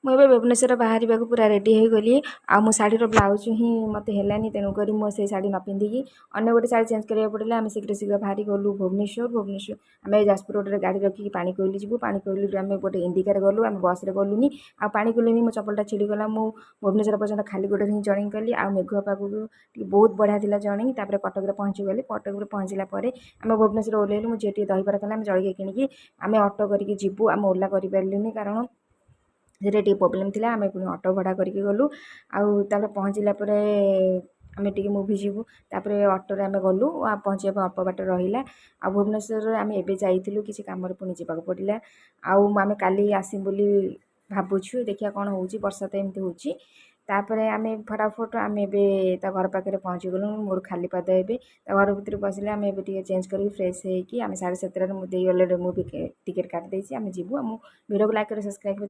मुझे भुवनेश्वर बाहर पूरा रेडी हो गली आो शाढ़ीर ब्लाउज ही मत है तेणुक मुझे शाढ़ी न पिंधिकी अन्न गोटे शाढ़ी चेंज करा पड़ा आम शीघ्र शीघ्र बाहरी गलु भुवनेश्वर आम जाजपुर रोड गाड़ी रखिकी पानी कोइली जीवु पानी कोइलू आम गोटे इंडिकार गलु आम बस रे गलुनी आ पानी कोइली मो चपलटा छिड़गला मु भुवनेश्वर पर्यटन खाली गोटे ही जर्नी कली आ मेघुआ पाखक बहुत बढ़िया था जर्नी तापर कटक पहुँची गली कटक पहुँचला आम भुवनेश्वर ओह्लैलु मुझे टे दहीबर खाला आम जल्दी किଣିकी आम अटो करके जीवु आम ओला कर कारण से प्रोब्लेम थी आम पुणी अटो भड़ा करके गलु आउ पहुँचला आम टे मुवी जीवु तापर अटो आम गलु पहुँचे अल्प बाट रहा आ भुवनेश्वर आम एवं जाइलु किसी कम पुणी जावाक पड़ा आम काली आसम बोली भावुँ देखिए कौन हो वर्षा तो एमती हो तापर आम फटाफट आम ए घर पाखे पहुँची गलु मोर खाली पाद ए घर भर पसिले आम ए चेंज कर फ्रेश होगी आम 7:30 मुझे अलरेडी मुवी टिकेट काटिदेसी आम जीवु वीडियो को लाइक कर सब्सक्राइब